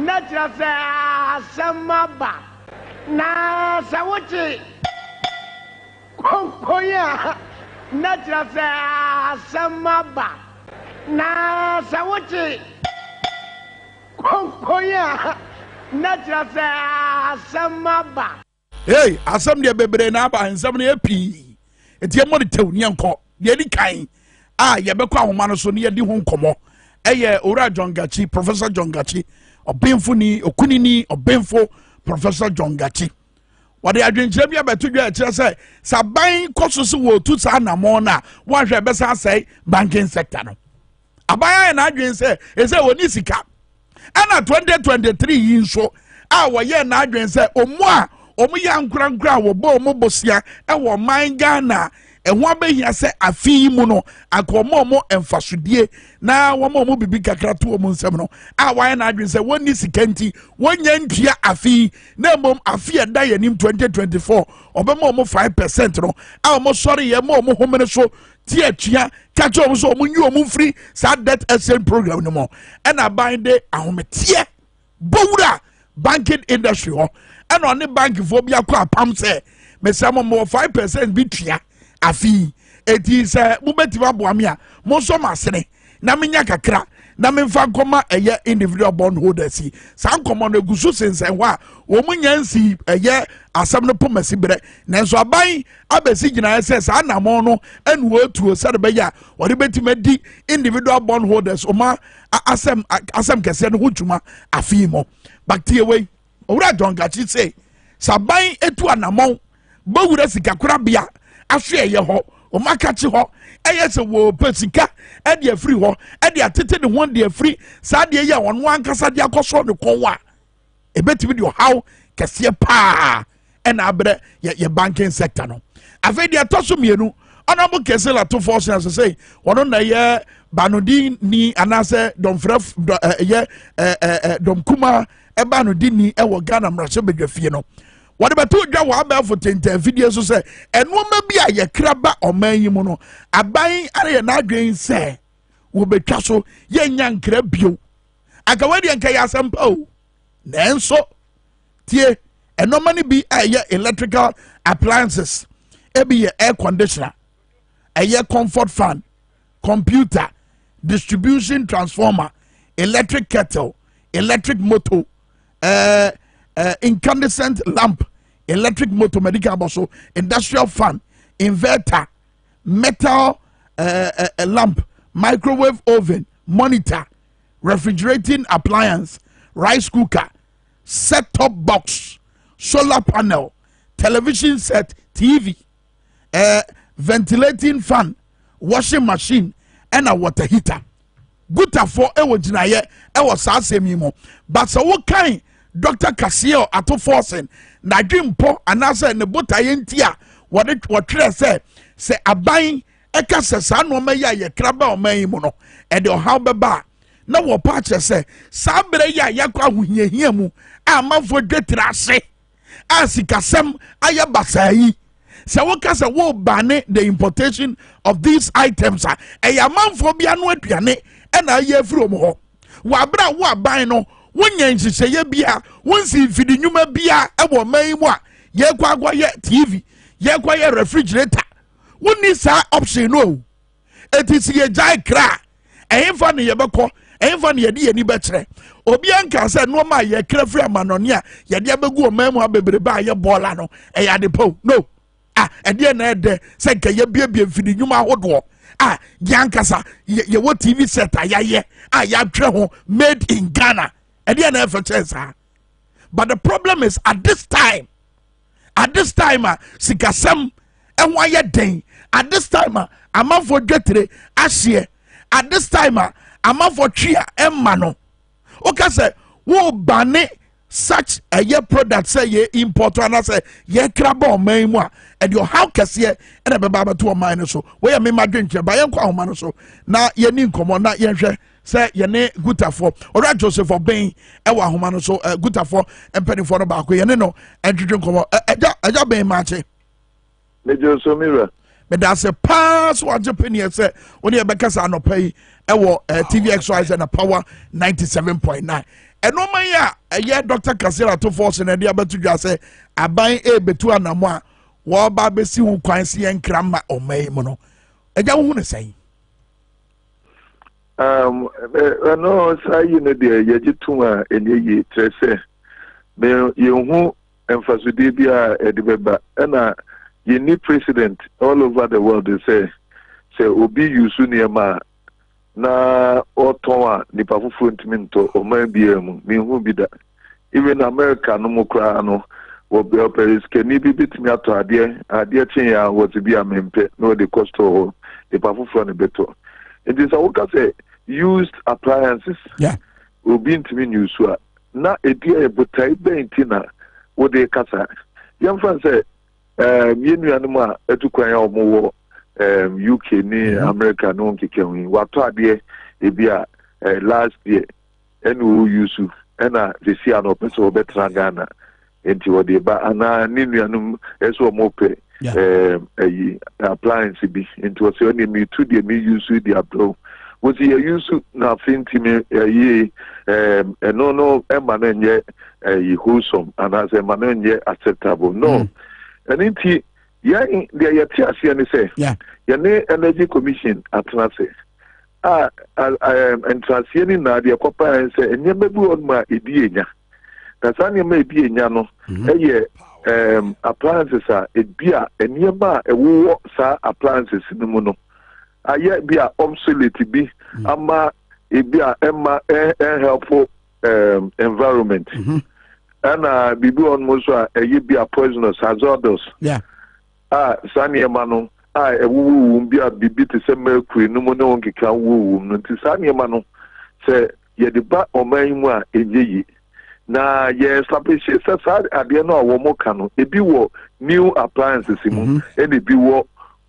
Natural Samaba. Na Sawachi Konkoya. Natural Samaba. Na Sawachi Konkoya. Natural Samaba. Hey, asam de bebre na ba nsam na epi. Enti e mo de tew ne enko. De di kan. Ye bekọ ahoma no so ne ye di ho nkomo. Eye Ora John Gachi, Professor John Gachi, Obemfo ni Okunini, Obemfo, Professor John Gachi. What the adwenkyerɛ bi abetudwa kyerɛ sɛ saban kɔso so wo tu sa na mo na wo hwɛ bɛsa sɛ banking sector no. Aban na adwen sɛ ɛsɛ woni sika. Ana 2023 yi nso a wɔyɛ na adwen sɛ omu a omu ya nkurankura wo bo omu bosia ɛwɔ man Ghana ɛho abɛhia sɛ afi mu no akɔmɔ emfasodie na wɔmɔ bibi kakra to wɔn nsɛm no a wɔayɛ na adwen sɛ wɔnni sika nti wɔnya ntua afi na mmom afi ɛda yɛnim 2024 ɔbɛma wɔn 5% no a wɔn sɔre yɛ ma wɔn homene so tie atua kakyɛ wɔn so wɔn nyi wɔn free saa debt exchange program no mo ɛna ban de ahometie bowura banking industry hɔ ɛna ɔne bankifo bi akɔ apam sɛ mɛsɛ mo 5% bi tua afi eti sɛ mubɛtimi aboa me a mo nso ma sene na menya kakra na memfa nkɔma ɛyɛ individual bond holders yi saa nkɔmɔ no egu so sensɛn hɔ a wɔn nyansi ɛyɛ asɛm no pomasi berɛ nanso aban abɛsi gyinaeɛ sɛ saa namɔ no ɛna wɔatuo sɛde bɛyɛ a wɔde bɛtumi adi individual bond holders ɔma asɛm kɛseɛ no ho dwuma afi mu bakteɛ wei owura John Gachi sɛ saban etu anamɔ bawura sikakorabea ahwe ye ho o makachi ho eye se wo pesika e de afri ho e de atete ne ho de afri sa de ye won ankasa de akoso ne konwa e betimi de how kese pa e na abre ye banking sector no afi de atoso mienu ona mo kese la to force na say wono na ye banodi ni anase domfrɛ ye domkuma e banodi ni e wo Ghana mrahye bedwafie no what about two dwa wa ba for 10 video so say enoma bi a ye kraba oman yi mu no aban are na adwen say wo betwa so ye nya nkra bio aka wadi enka ya sampa o nanso tie enoma ni bi a ye electrical appliances e bi ye air conditioner a ye comfort fan computer distribution transformer electric kettle electric motor incandescent lamp, electric motor, medical bosso, industrial fan, inverter, metal lamp, microwave oven, monitor, refrigerating appliance, rice cooker, set-top box, solar panel, television set, TV, ventilating fan, washing machine, and a water heater. Good for ewo jinaye ewo saa semi mo but so what kind Dr. Casio ato forcing na dwimpo anase ne botaye ntia wɔtwerɛ sɛ aban ɛka sɛ saa no ma ya ye kraba o man mu no e de how beba na wo pa kyerɛ sɛ saa bere ya yakɔ ahohiahia mu amafo dwetira ase asikasɛm ayɛ basayi sɛ wo ka sɛ wo bane the importation of these items a ɛyɛ bia no aduane ɛna ayɛ afiri omo hɔ wa bra wo aban no wonya nhyehyɛ bia wonsi mfidi nnwuma bia ɛwɔ man mu a yɛkɔ agɔyɛ TV yɛkɔ yɛ refrigerator wonni saa option no etisi yɛ jai kra ɛyɛmfa ne yɛbɛkɔ ɛyɛmfa ne yɛde yɛni bɛkyerɛ obi anka sɛ no ma yɛ kra firi amanɔne a yɛde abɛgu ɔman mu abebrebe a yɛ bɔɔla no ɛyɛ ade po no ɛdeɛ na ɛdɛ sɛ nka yɛbiebie mfidi nnwuma ahodoɔ yankasa yɛwɔ TV set a yɛayɛ a yɛatwerɛ ho made in Ghana ɛdeɛ na ɛfɛ kyerɛ saa but the problem is at this time sikasɛm ɛho ayɛ den at this time amanfoɔ dwetire ahyeɛ at this time amanfoɔ twi a ɛmma no woka sɛ wo bane such a year product say ye import and say ye kraba ɔman mu a ɛde ɔhaw kɛseɛ ɛna bɛba abɛto ɔman no so wɔyɛ mema dwentwɛ ba yɛnkɔ ahoma no so na yɛni nkɔmmɔ na yɛnhwɛ sɛ yɛne gutafoɔ ɔra joseph ɔbɛn ɛwɔ ahoma no so gutafoɔ mpanimfoɔ no baako yɛne no ɛntwetwe nkɔmmɔ ɛgya bɛn maakye mejo so mira meda sɛ paa so wagye paniɛ sɛ wo ne yɛbɛka saa anɔpa yi ɛwɔ tvxy na power 97.9 enoma ya eye Dr. Kasira to force na dia betu dwa se aban betu anamo a wo ba besi hu kwan se yenkra ma omai mu no eja wo hu ne sai no say you know there yegituma enye trese me yehu emphasize bia edibeba na you need president all over the world they say obi yusu niema na otonwa ni pafufu ntminto o man biam me hu bi da even America no mokra no wo be operis keni bi bitimi ato ade chen ya wo ti bi amempe no the cost o the pafufu no beto it is a work say used appliances obi ntimi yusu a na edi e botai bentina wo de kasa yamfa say mienu anu a etukwan ya omo UK ni America no nkekewin wato ade ebia last year enu yusu ena desi ano peso betra Ghana enti wode ba ana ninu anu eso mope appliance bi enti wose oni mi tu de mi yusu di abro wosi ye yusu na finti mi no ema na nye wholesome ana se ema na nye acceptable no enti yeah, there you say, yeah, Energy Commission at Nase. And transferring na the copper and say, and you may be on my idea. That's any may be in Yano, appliances are a beer, and nearby a war, sir, appliances in the mono. I yet be obsolete be, ama, a beer, Emma, helpful environment. And be on Mosua, a ye be a poisonous hazardous. Yeah. Sani emano ewu mbia bibi te se mercury no mo no nkeka wu no nti sani emano se ye de ba oman mu a enyeyi na ye establish se sa ade no wo mo ka no ebi wo new appliances mu and ebi wo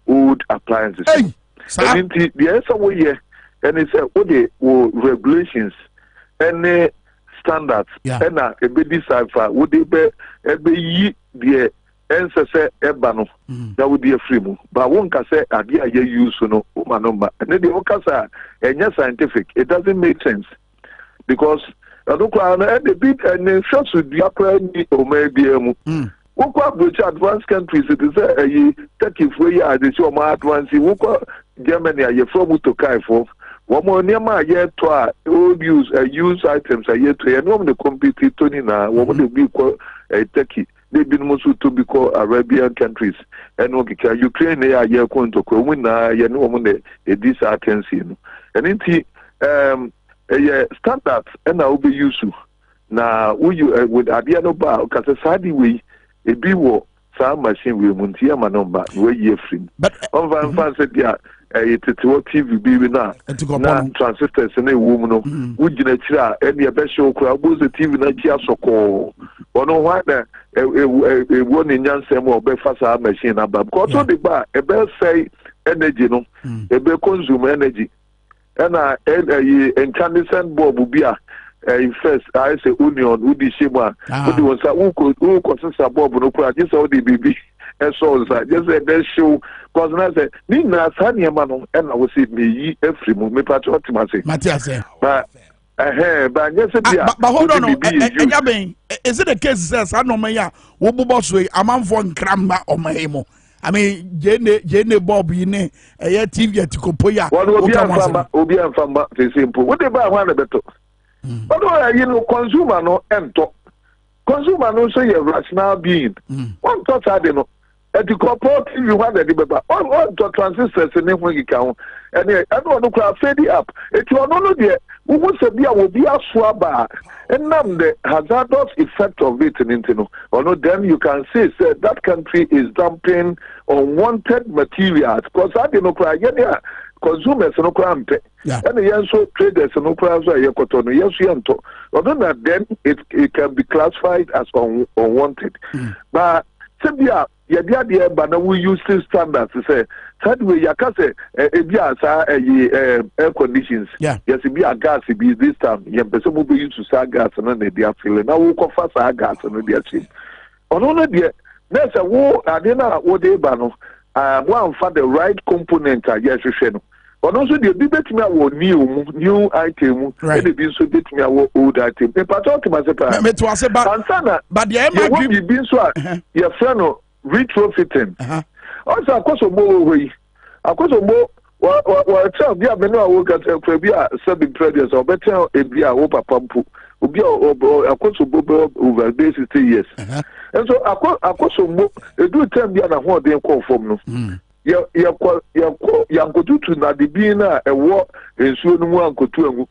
old appliances nti the so wo ye and it say wo de wo regulations and standards and na ebe decipher wo de be yi de ensese eba no that would be a free move but one can say idea you use no manoma and then the okasa enya scientific it doesn't make sense because I don't know the big and shots would be up or maybe what which advanced countries it is a Turkey for ya they show more advanced Germany are from to kai for one more near my year to use items a year to and the compete Tony na what would be called a Turkey. They've been most to be called Arabian countries. And okay, Ukraine they are here going to come na ya no woman a disatency. And inti standards and I will be used to na you with Adiano Ba because sadi way a biwo some machine will muntia manomba way ye free. But on Van said yeah. It's what TV be na transistors and a woman would you know any special crowd was the TV na chia soko or no why a one in Yansem or Befasa machine about because the bar a bell say energy no a bell consume energy and incandescent bulb will be first I say union would be shima who consists a bulb no crowd just all the baby. And so just a best show because I said, Nina Sanya Mano, and I will see me every moment, me patriotic, Matthias. But hold on, is it a case that I know my Wobosway, a man for Grandma or my emo? I mean, Jane Bob, you know, a TV to Copoya. What will be a farmer? Simple. What about one of the better? But you know, consumer no enter. Consumer no say a rational being. One thought I don't know. And to corporate you want the debate all the transistors in every count and everyone who can fade up. If you are not there, we will say there will be a swabber and now the hazardous effect of it in Intino. Or no, then you can say that country is dumping unwanted materials because I didn't cry. Yeah, consumers no cramp. And the also traders no crowds are yakotono. Yes, yanto. Other than that, then it can be classified as unwanted. But Sebia, Yadia, but we use standards to say, Sadway Yakase, air conditions. Yes, it be a gas, it be this time. Yampeso will be used to sag gas and then they are feeling. Now we confess our gas and they are cheap. On only the there's a war, I didn't know what they bano. One for the right component, yes, But also the betting new item, and the being so betting old item. The patrol myself, but the MIP be been so your friend retrofitting. Also, of course, more way. Of course, more. Well, tell me, I work at a serving traders or better a beer over pump. Of course, over basis 3 years. And so, of course, they do tell me what they call from. Young go to na the being a war and soon one go to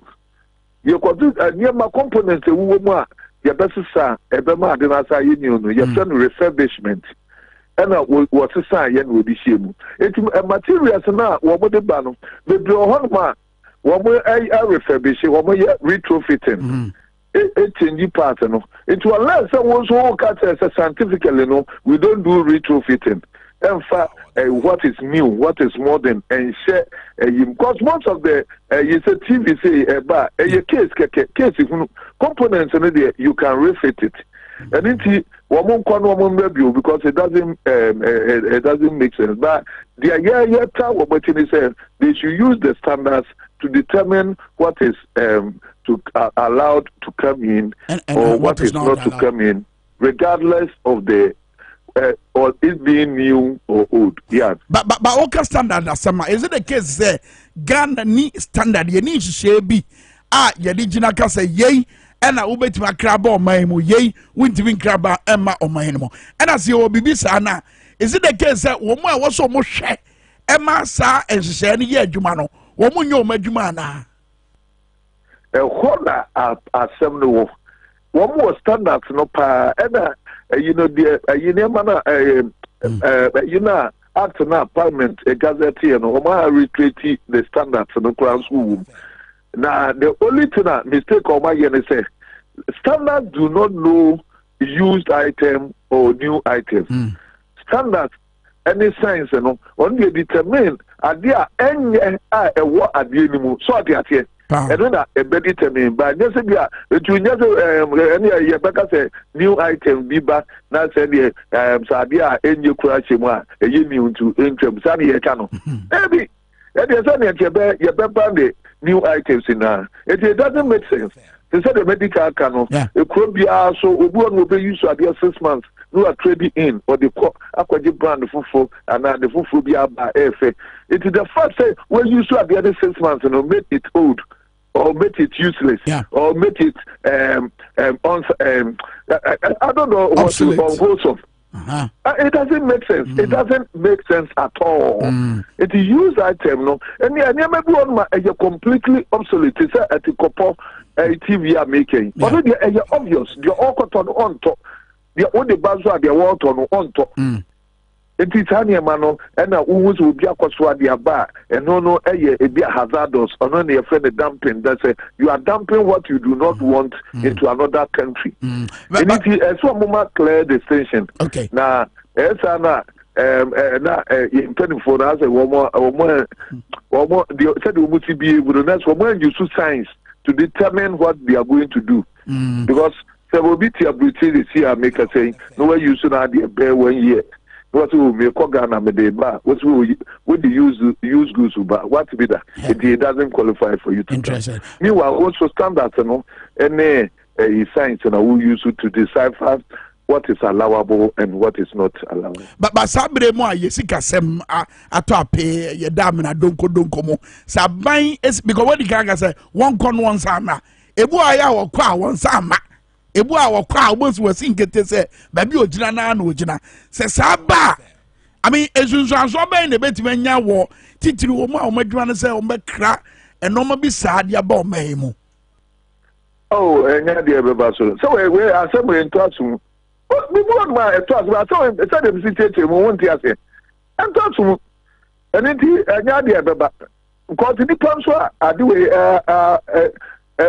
you could near my components a woman, your best son, a bema, then as I union, your son refurbishment. And what's a sign will be shame. It's a materials now, what would the ban? Maybe a honma, one way I refurbish, one way retrofitting. It's in the pattern. It will allow someone who cut as a scientifically, no, we don't do retrofitting. In fact, what is new, what is modern, and share. Because most of the you say TV say about a case components in there you can refit it. And it's one review because it doesn't make sense. But the idea is they should use the standards to determine what is allowed to come in and or what is not to come in, regardless of the or it being new or old. Yeah. But okay standard asama. Is it the case say Ghana ni standard ye ni shebi ye di jina ka say ye ena ubetima kraba o mahemu ye wintimi kraba emma o mahemu ena se o bibi sa na. Is it the case say wo mu a wo so mo hwe emma sa enhye ne ye adwuma no wo mu nye o madwuma na hola asem no wo mu standards no pa ena you know the act now parliament a gazette and retreat the standards in the crown school. Now the only thing mistake on my say standards do not know used item or new item. Standards any science only determine idea any what at the anymore so at the and then a better determine but just any say new item be back now say Sadia and you crash him a new to interim sunny channel. Maybe that is only a new items in it doesn't make sense. They said the medical canon, it could be also one will be used to adhere 6 months. No are trading in or the aquaji brand fufu and the fufu be by airfare. It is the fact say when you saw the other 6 months and make it old or make it useless or make it I don't know what to unwholesome. It doesn't make sense. It doesn't make sense at all. It is used item no and maybe one is completely obsolete. It's at the couple TV are making. But they are obvious. They are all cotton on top. They are only bazwa they are on top. It is honey mano and who will be a coswa dia bar and no a be hazardous or only a friend dumping that's you are dumping what you do not want into another country. But it is a moment clear distinction. Okay. Now Esana in 24 hours one more the said we must be able to next one use science to determine what they are going to do. Because there will be this year make us saying no way you should have the bear 1 year. What will make Ghana me ba? What will the use goods ba? What be that? It doesn't qualify for you to. Interesting. Meanwhile, also standards, any science and who use it to decipher what is allowable and what is not allowable. But sabre mo ayesika sem ato ape ye dam na donko mo. Saban is because what the gaga say one con one sama. Ebu aya wo kwa one sama. Ebu a wakwa almost was in get say baby ojina na na ojina se saba I mean esunsu anso ba na betime nya wo titiri wo ma o madwa na say o mekra enoma bi saade aba o mahemu oh enya de be ba so we asem en to asum bi mo ma to asum so say dem si tete mo won ti ase en to asum eniti enya de be ba ko ti ni pam so ade we we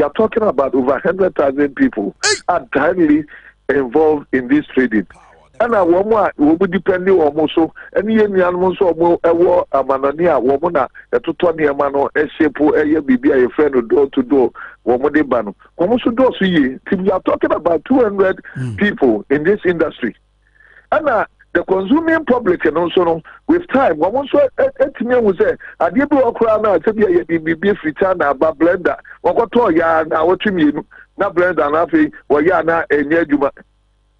are talking about over 100,000 people are directly involved in this trading. And I will depend on so any animals or more a manania womana a tutonia mano a shape a baby a friend or door to door womode bano. Almost do see we are talking about 200 people in this industry. And the consuming public and also with time one also etimi hu say ade bi okra na say bi frita na ba blender wakoto ya na wotumi na blender na afi wo ya na enye adwuma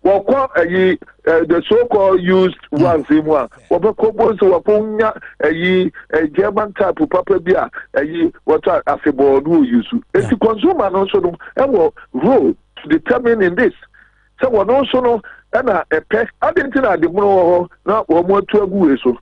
woko ayi the so called used ones in one wobeko bonso waponya ayi German type papa bia ayi water afebo no use eti consumer no so no e role to determine in this so one also no na epe adentina de mo na wo mo atu agu we so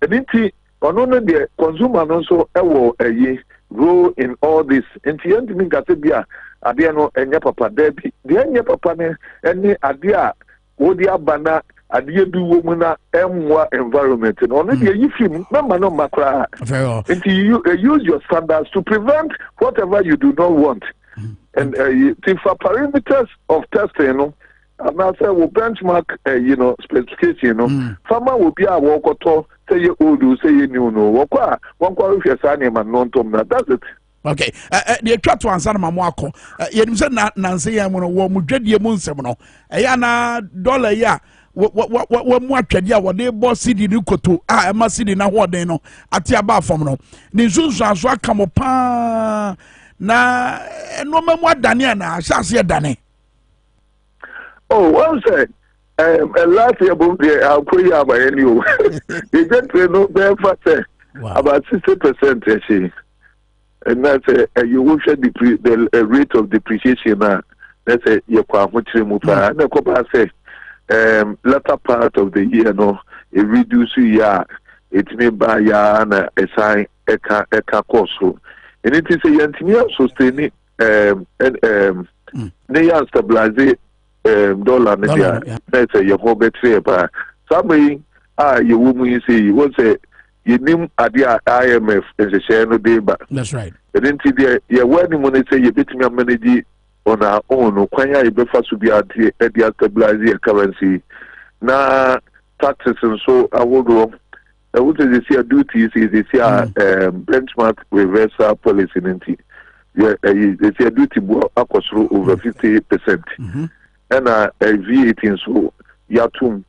edinti ono no de consumer no so ewo ayi role in all this enti yendimi gase bia ade no enye papa dabi de enye papa ne eni ade a wodi abana ade bi wo mu na emwa environment no ono de yi film mama no makra enti you use your standards to prevent whatever you do not want and the parameters of testing no and I say we benchmark specification farmer will be a walkoto say you old say you new no wokwa wonkwa hwe sane man no ntom na that's it. Okay, the twa to answer ma mo akọ yenim se na nse ya mo no wo mudwadie mu nsem no eya na dollar ya wo mu atwade a wo de bo cedi ni koto a ema cedi na ho den no ate aba afom no ni nsunsu aso aka mo pa na no ma mu adane na asase dane. Oh, one say last year about the Alcoya by any they get no better about 60% actually. And that's you will share the rate of depreciation now. That's a Yaquamuchimupa. And the say latter part of the year no it reduce ya it may buy ya a sign eka course. And it is a yantinia sustaining they are stabilize dollar media. That's a your battery ba. Somebody you woman say what say you name adia IMF as a share no day ba. That's right. And then today you when money say you bit me manage on our own kwanya you be fast to be at the stabilize the currency. Na taxes and so I would go I would say this year duties is this year benchmark reversal policy ninety. Yeah, this year duty across over 50%. And V18 so yatum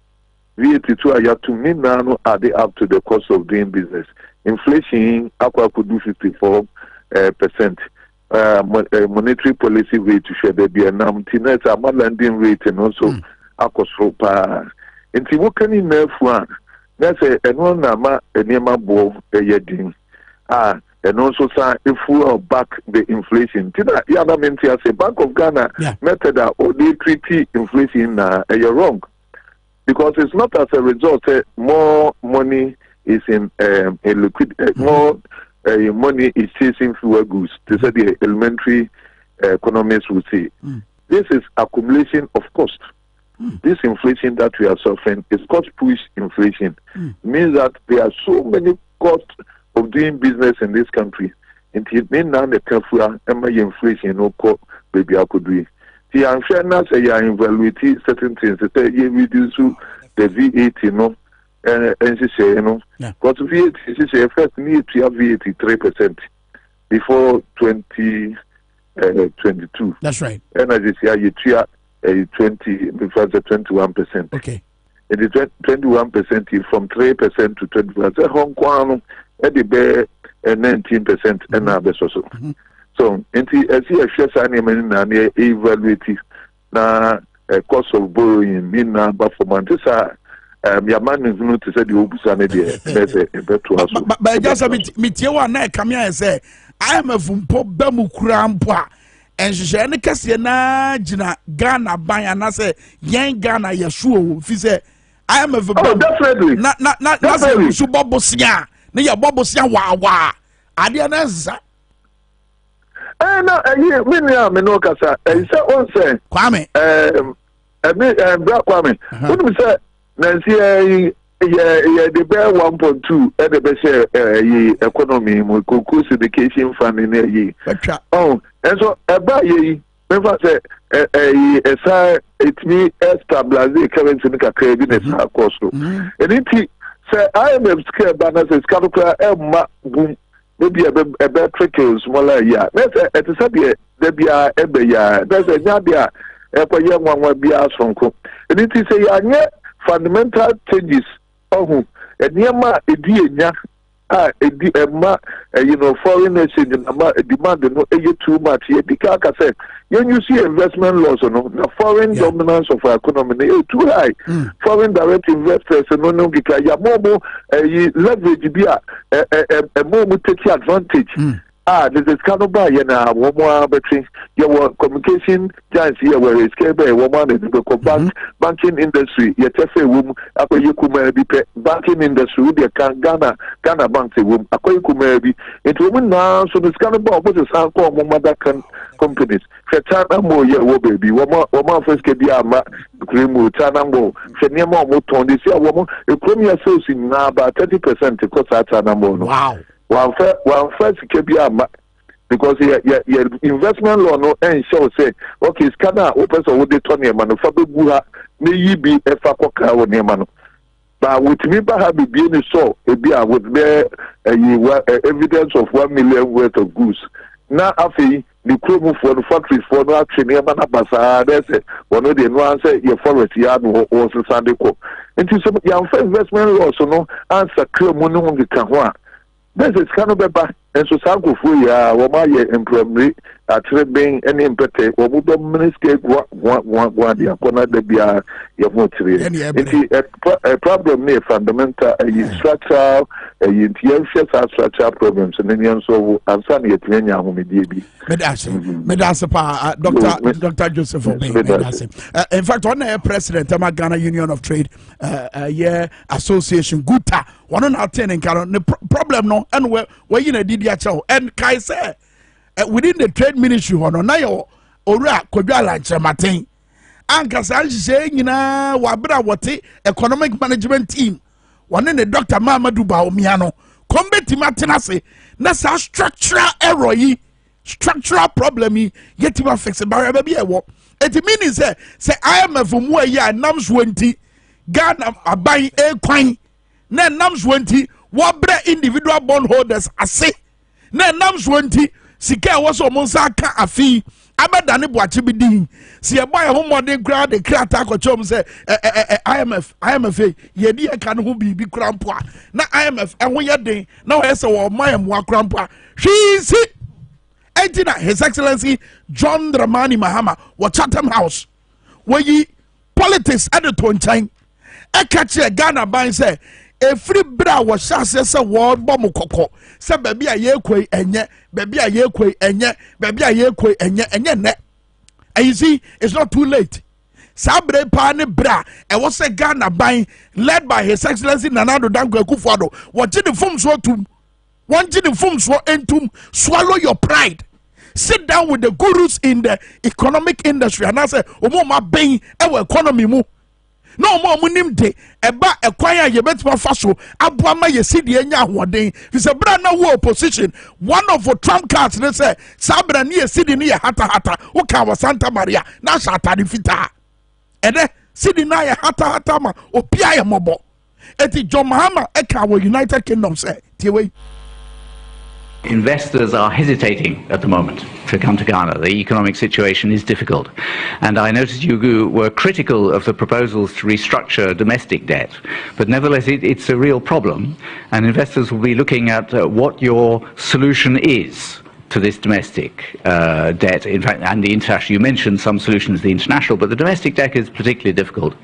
VAT2 yatum me now are they up to the cost of doing business. Inflation aqua could do 54%. Monetary policy rate to share there be a number lending rate and also akosro pa. Nti wo kan in one na say eno na ma enema bo yedin and also if we are back the inflation. The Bank of Ghana method or they treat inflation you're wrong. Because it's not as a result more money is in a liquid more money is chasing fewer goods. This is the elementary economists will say. This is accumulation of cost. This inflation that we are suffering is cost push inflation. Means that there are so many costs of doing business in this country. And it means now the careful inflation no co baby I could do. The unfairness say you evaluate certain things that you reduce the VAT and she say because VAT she say first need to have VAT 3% before 2022. That's right. And as you say you try 20 before the 21%. Okay. And the 21% is from 3% to 20%. Hong Kong at the bear 19% and now also. So, as you have shared, I evaluate na cost of borrowing mean number for months. Your man is not to say the Ubusane there. But just a bit, Mitiwa na come here and say, I am a Fumpo Bemukrampa. And she said, na jina Ghana by and I say, Yang Ghana Yasuo. If you say, I am a definitely not Subobosia. Near Bobosia Wawa. Adianza. No, me no kasa. Say on say Kwame. Bra Kwame. What do we say? Nancy, the bear 1.2 at the best economy, Kukus education fund in a year. Oh, and so about ye, remember say it me stabilize the currency in a credit cost. And it say I am a scared banner says Kabuka boom. Maybe a better trickle smaller ya. That's at the Sabia, there be a ebe ya. There's a Nabia, a young one will be asked from cook. And it is a young fundamental changes eniyama edi enya edi emma foreign exchange na demand no too much dika say you see investment laws no foreign dominance of our economy is too high. Foreign direct investors no dika ya more leverage be more take advantage. This is kind of by na one more between your communication giants here where it's woman is the banking industry yet womb banking industry they can Ghana banks womb it woman now so this kind of what is called mother companies China more baby woman first can be a cream China more more ton this year woman economy associate now about 30% because that's China. Wow. One first KBA because your investment law no and show say okay scanner open so what they turn your manufacturer buha may be a fakoka or near but with me have been so with their evidence of 1 million worth of goods. Now after the crew for the factories for no action near Manabasa, there's one of the answer your forest yard or Sunday co. Into some young investment law so no answer clear money on the Kahwa. This is kind of bad, and so Sanko Fuya, Wamaye, and Primary, being any impete, or would the minister one year, corner the Bia, your motive. A problem near fundamental, structural, structural problems, and then so I'm sorry, it's Kenya, whom it be. Medasa, Dr. Joseph, in fact, on the president, the Ghana Union of Trade, Association, Guta, one on our 10 and the problem no. And where you know did ya chow and Kai say within the trade ministry hono na yo ora kodwala nchematen anka san hye nyina wabra wote economic management team one ne Dr. Mamadou Baomia no kombeti matenase na sa structural error yi structural problem yi yetima fix ba be ewo it means say IMF mu ayi anams 20 Ghana aban ekwan na anams 20 wabre individual bondholders ase na nam 20 sika was omonsa ka afi abadane boache bidin si e boy homode kra de krata akochom se IMF ye di e kan ho bibi krampo na IMF enwo ye den na wo se wo mayam wa krampo hwisi entina His Excellency John Dramani Mahama wa Chatham House we politics at the tonchan e catch Ghana ban say every bra was shase word bomb koko se baby a ye kwei enye baby a ye kwei enye baby a ye kwei enye ne and you see it's not too late sabre pa ne bra e was a Ghana ban led by His Excellency Nana Addo Dankwa Akufo-Addo what the form so tum one the form so entum swallow your pride sit down with the gurus in the economic industry and I say omo ma ben e economy mu no more munim de eba ekwanya ye betima faso aboama ye sidie nya ahoden fi se bra na wo opposition one of the trump cards they say sabra ne ye sidi ne ye hata wo ka wa Santa Maria na shatade fita ede sidi na ye hata ma opia ye mobo eti John Mahama e ka wo United Kingdom say tiwe. Investors are hesitating at the moment to come to Ghana. The economic situation is difficult. And I noticed you were critical of the proposals to restructure domestic debt. But nevertheless, it's a real problem. And investors will be looking at what your solution is to this domestic debt. In fact, and the international, you mentioned some solutions, the international, but the domestic debt is particularly difficult.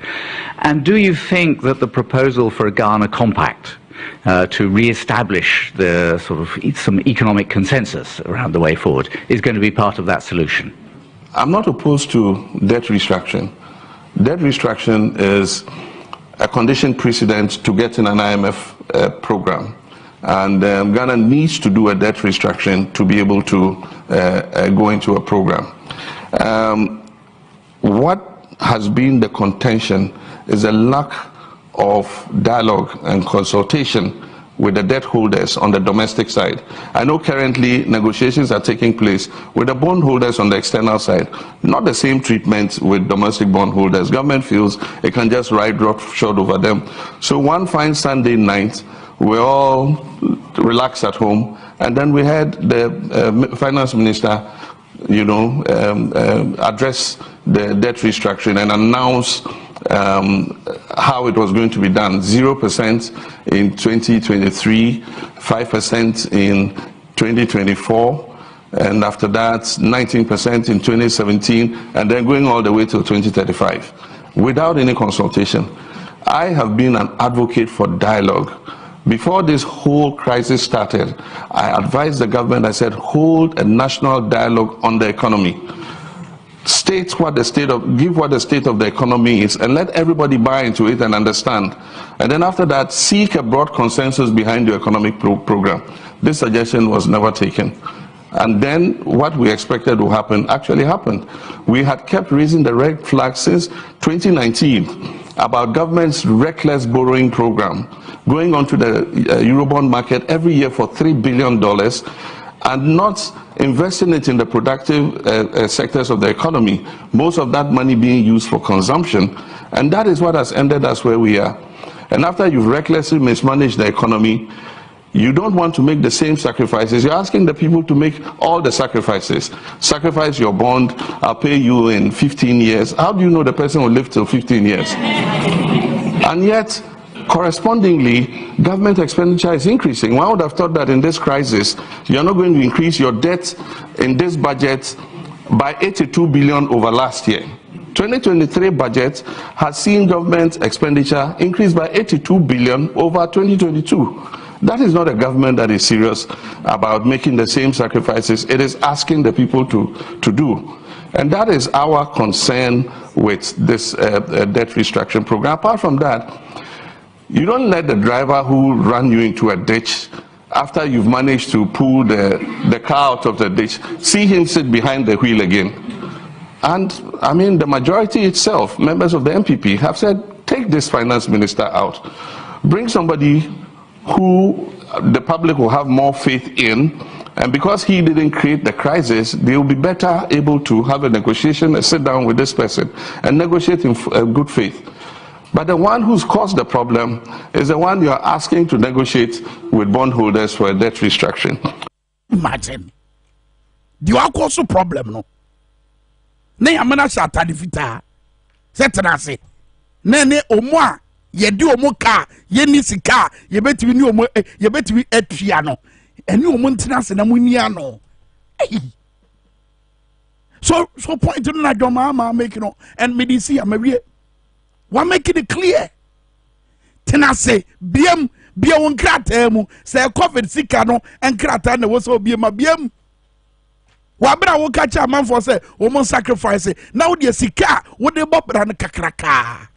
And do you think that the proposal for a Ghana compact to re-establish the sort of some economic consensus around the way forward is going to be part of that solution? I'm not opposed to debt restructuring. Debt restructuring is a condition precedent to getting an IMF program. And Ghana needs to do a debt restructuring to be able to go into a program. What has been the contention is a lack of dialogue and consultation with the debt holders on the domestic side. I know currently negotiations are taking place with the bondholders on the external side. Not the same treatment with domestic bondholders. Government feels it can just ride roughshod over them. So one fine Sunday night, we all relaxed at home, and then we had the finance minister, address the debt restructuring and announce how it was going to be done. 0% in 2023, 5% in 2024, and after that 19% in 2017, and then going all the way to 2035 without any consultation. I have been an advocate for dialogue. Before this whole crisis started, I advised the government, I said, hold a national dialogue on the economy. Give what the state of the economy is, and let everybody buy into it and understand. And then after that, seek a broad consensus behind your economic program. This suggestion was never taken. And then what we expected to happen actually happened. We had kept raising the red flag since 2019 about government's reckless borrowing program, going onto the Eurobond market every year for $3 billion and not investing it in the productive sectors of the economy, most of that money being used for consumption. And that is what has ended us where we are. And after you've recklessly mismanaged the economy, you don't want to make the same sacrifices. You're asking the people to make all the sacrifices. Sacrifice your bond, I'll pay you in 15 years. How do you know the person will live till 15 years? And yet, correspondingly, government expenditure is increasing. One would have thought that in this crisis, you're not going to increase your debt in this budget by 82 billion over last year. 2023 budget has seen government expenditure increase by 82 billion over 2022. That is not a government that is serious about making the same sacrifices it is asking the people to do. And that is our concern with this debt restructuring program. Apart from that, you don't let the driver who ran you into a ditch, after you've managed to pull the car out of the ditch, see him sit behind the wheel again. And I mean, the majority itself, members of the MPP, have said, take this finance minister out. Bring somebody who the public will have more faith in, and because he didn't create the crisis, they will be better able to have a negotiation and sit down with this person and negotiate in good faith. But the one who's caused the problem is the one you are asking to negotiate with bondholders for a debt restructuring. Imagine. Do you cause a problem, no? Ne amana shata difita. Setanase. Ne omwa. Ye di omo ka, ye ni sika, ye betimi ni omo, ye betimi etua no. Eni omo ntina se na munia no. So point to na joma make no, and medisi amawie. Wa making it clear. Tenase biem bia won krata mu, se covid sika no en krata na wo so biem biem. Wa bra wo ka cha man for say omo sacrifice. Now the sika wo de bobra no kakraka.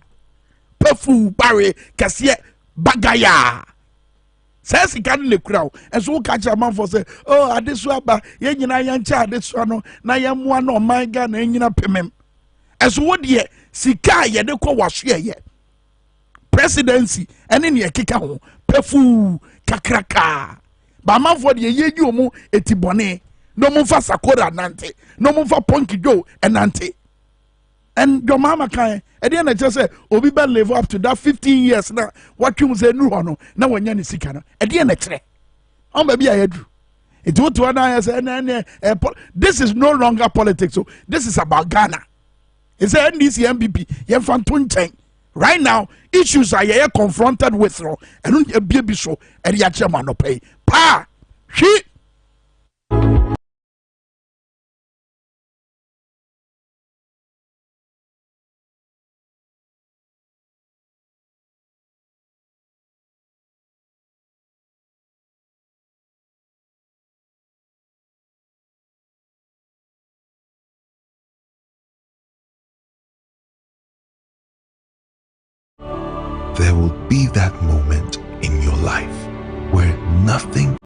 Pefu bare kasiye bagaya says he can't le crowd and so catch a man for say oh adesua ye nyina yancha adesua no na yamwa no man ga na nyina pemem and so what ye sika ye de ko wahwe ye presidency ene ne keka ho pefu kakraka ba man for ye ye omu etibone no mu fa sakora nante no mu fa ponki jo enante. And your mama can at the end of just say, Obi Ben live up to that 15 years now. What you say, no, now when you're sick, at the end of the maybe I do. It would to an this is no longer politics. So this is about Ghana. It's a NDC MPP. You're from Tonton. Right now, issues are here confronted with, and don't be so, and your chairman pay. Pa! She. There will be that moment in your life where nothing